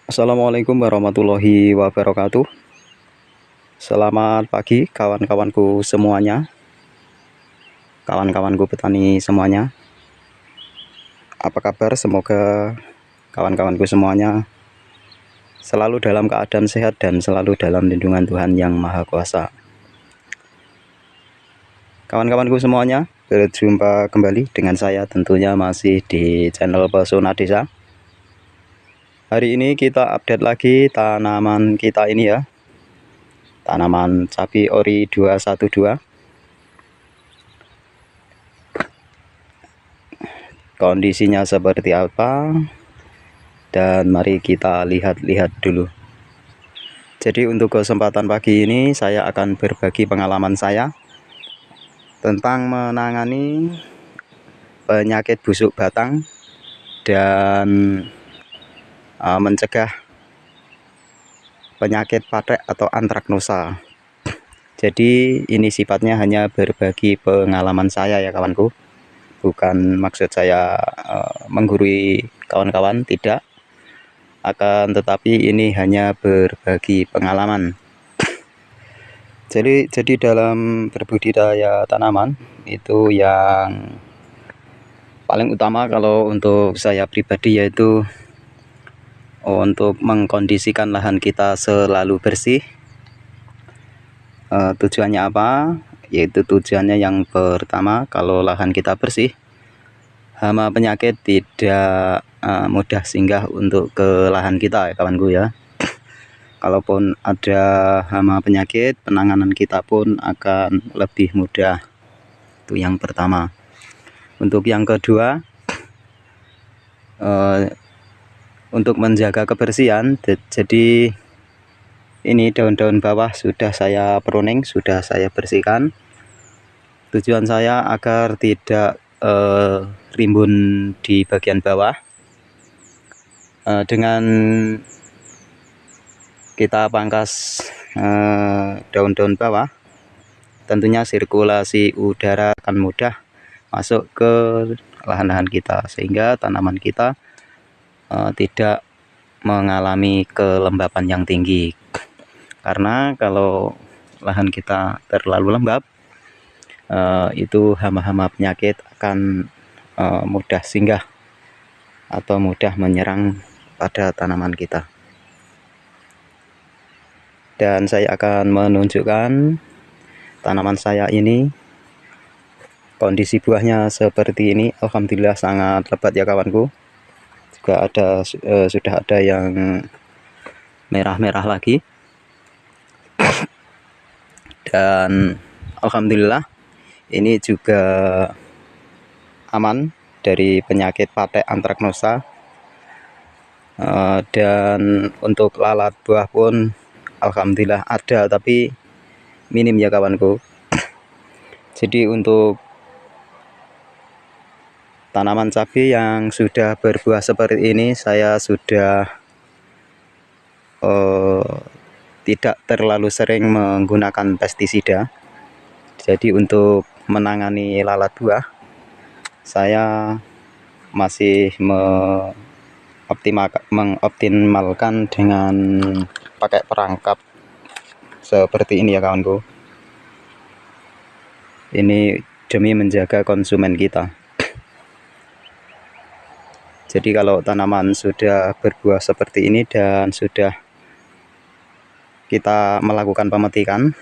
Assalamualaikum warahmatullahi wabarakatuh. Selamat pagi kawan-kawanku semuanya, kawan-kawanku petani semuanya. Apa kabar? Semoga kawan-kawanku semuanya selalu dalam keadaan sehat dan selalu dalam lindungan Tuhan Yang Maha Kuasa. Kawan-kawanku semuanya, berjumpa kembali dengan saya tentunya masih di channel Pesona Desa. Hari ini kita update lagi tanaman kita ini ya, tanaman cabai ori 212. Kondisinya seperti apa, dan mari kita lihat-lihat dulu. Jadi untuk kesempatan pagi ini saya akan berbagi pengalaman saya tentang menangani penyakit busuk batang dan mencegah penyakit patek atau antraknosa. Jadi ini sifatnya hanya berbagi pengalaman saya ya kawanku, bukan maksud saya menggurui kawan-kawan, tidak, akan tetapi ini hanya berbagi pengalaman. Jadi dalam berbudidaya tanaman itu yang paling utama kalau untuk saya pribadi yaitu untuk mengkondisikan lahan kita selalu bersih. Tujuannya apa? Yaitu tujuannya yang pertama, kalau lahan kita bersih, hama penyakit tidak mudah singgah untuk ke lahan kita ya kawanku ya. Kalaupun ada hama penyakit, penanganan kita pun akan lebih mudah. Itu yang pertama. Untuk yang kedua, untuk menjaga kebersihan, jadi ini daun-daun bawah sudah saya pruning, sudah saya bersihkan. Tujuan saya agar tidak rimbun di bagian bawah. Dengan kita pangkas daun-daun bawah, tentunya sirkulasi udara akan mudah masuk ke lahan-lahan kita, sehingga tanaman kita tidak mengalami kelembapan yang tinggi. Karena kalau lahan kita terlalu lembab, itu hama-hama penyakit akan mudah singgah atau mudah menyerang pada tanaman kita. Dan saya akan menunjukkan tanaman saya ini, kondisi buahnya seperti ini. Alhamdulillah sangat lebat ya kawanku. Juga ada sudah ada yang merah-merah lagi. Dan alhamdulillah ini juga aman dari penyakit patek antraknosa. Dan untuk lalat buah pun alhamdulillah ada, tapi minim ya kawanku. Jadi untuk tanaman cabai yang sudah berbuah seperti ini, saya sudah tidak terlalu sering menggunakan pestisida. Jadi untuk menangani lalat buah, saya masih mengoptimalkan dengan pakai perangkap seperti ini ya kawanku. Ini demi menjaga konsumen kita. Jadi kalau tanaman sudah berbuah seperti ini dan sudah kita melakukan pemetikan,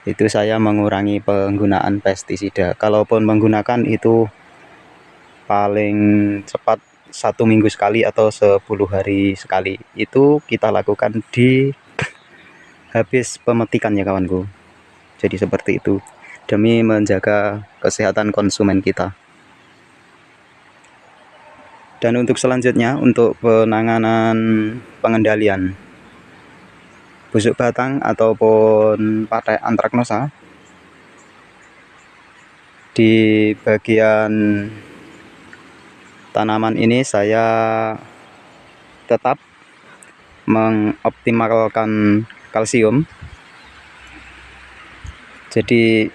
itu saya mengurangi penggunaan pestisida. Kalaupun menggunakan itu paling cepat 1 minggu sekali atau 10 hari sekali. Itu kita lakukan di habis pemetikan ya kawanku. Jadi seperti itu, demi menjaga kesehatan konsumen kita. Dan untuk selanjutnya, untuk penanganan pengendalian busuk batang ataupun patek antraknosa, di bagian tanaman ini saya tetap mengoptimalkan kalsium. Jadi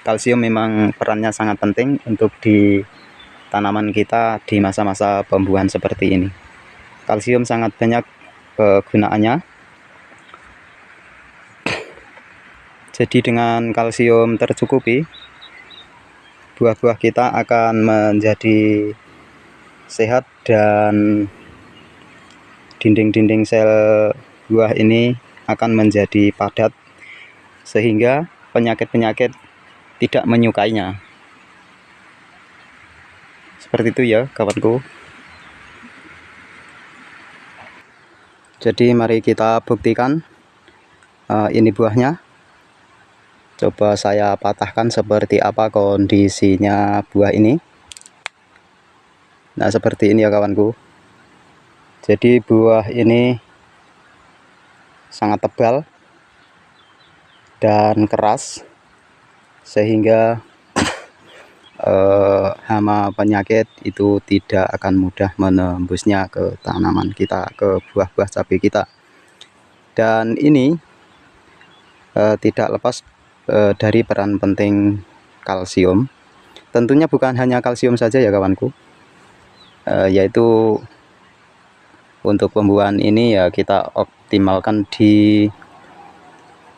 kalsium memang perannya sangat penting untuk di tanaman kita di masa-masa pembuahan seperti ini. Kalsium sangat banyak kegunaannya. Jadi dengan kalsium tercukupi, buah-buah kita akan menjadi sehat dan dinding-dinding sel buah ini akan menjadi padat sehingga penyakit-penyakit tidak menyukainya. Seperti itu ya kawanku. Jadi mari kita buktikan. Ini buahnya. Coba saya patahkan seperti apa kondisinya buah ini. Nah, seperti ini ya kawanku. Jadi buah ini sangat tebal dan keras sehingga hama penyakit itu tidak akan mudah menembusnya ke tanaman kita, ke buah-buah cabai kita. Dan ini tidak lepas dari peran penting kalsium. Tentunya bukan hanya kalsium saja ya kawanku, yaitu untuk pembuahan ini ya kita optimalkan di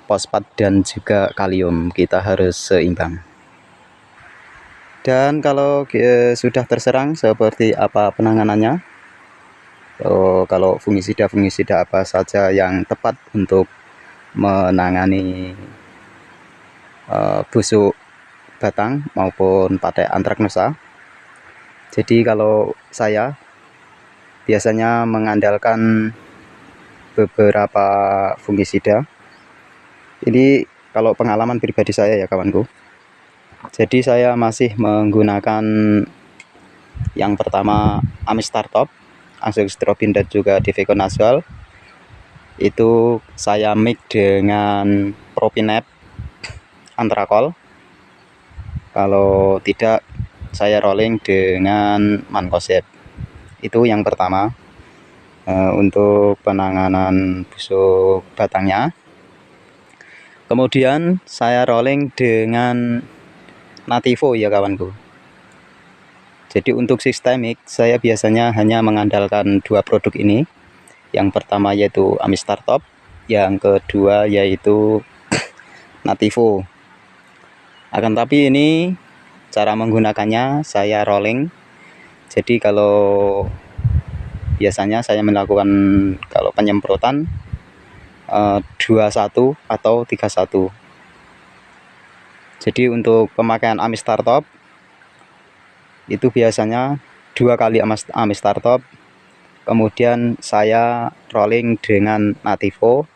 fosfat dan juga kalium, kita harus seimbang. Dan kalau sudah terserang, seperti apa penanganannya? Kalau fungisida apa saja yang tepat untuk menangani busuk batang maupun pakai antraknosa. Jadi kalau saya biasanya mengandalkan beberapa fungisida. Ini kalau pengalaman pribadi saya ya kawanku. Jadi saya masih menggunakan yang pertama Amistar Top, Azoxystrobin dan juga Difeconazole. Itu saya mix dengan Propinep, Antrakol. Kalau tidak, saya rolling dengan Mancozeb. Itu yang pertama untuk penanganan busuk batangnya. Kemudian saya rolling dengan Nativo ya kawanku. Jadi untuk sistemik saya biasanya hanya mengandalkan dua produk ini. Yang pertama yaitu Amistar Top, yang kedua yaitu Nativo. Akan tapi ini cara menggunakannya saya rolling. Jadi kalau biasanya saya melakukan kalau penyemprotan 21 atau 31. Jadi untuk pemakaian Amistar Top itu biasanya 2 kali Amistar Top. Kemudian saya rolling dengan Nativo,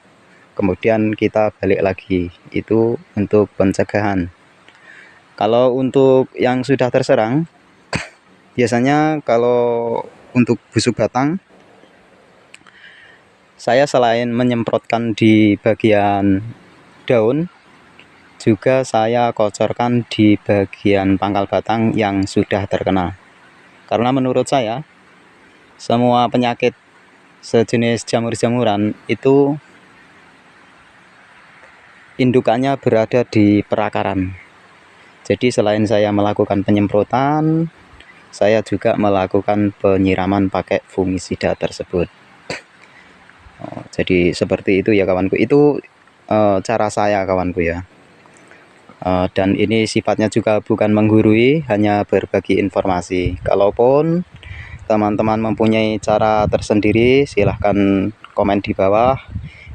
kemudian kita balik lagi. Itu untuk pencegahan. Kalau untuk yang sudah terserang, biasanya kalau untuk busuk batang, saya selain menyemprotkan di bagian daun, juga saya kocorkan di bagian pangkal batang yang sudah terkena. Karena menurut saya, semua penyakit sejenis jamur-jamuran itu indukannya berada di perakaran. Jadi selain saya melakukan penyemprotan, saya juga melakukan penyiraman pakai fungisida tersebut. Jadi seperti itu ya kawanku. Itu cara saya kawanku ya. Dan ini sifatnya juga bukan menggurui, hanya berbagi informasi. Kalaupun teman-teman mempunyai cara tersendiri, silahkan komen di bawah.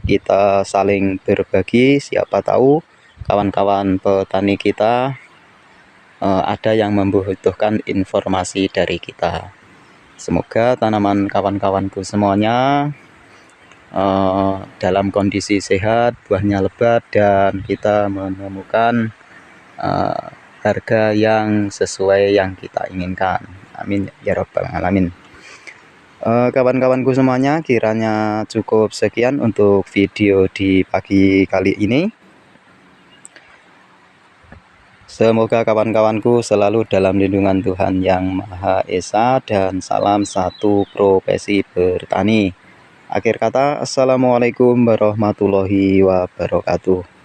Kita saling berbagi, siapa tahu kawan-kawan petani kita ada yang membutuhkan informasi dari kita. Semoga tanaman kawan-kawanku semuanya dalam kondisi sehat, buahnya lebat, dan kita menemukan harga yang sesuai yang kita inginkan. Amin ya rabbal alamin. Kawan-kawanku semuanya, kiranya cukup sekian untuk video di pagi kali ini. Semoga kawan-kawanku selalu dalam lindungan Tuhan Yang Maha Esa, dan salam satu profesi bertani. Akhir kata, assalamualaikum warahmatullahi wabarakatuh.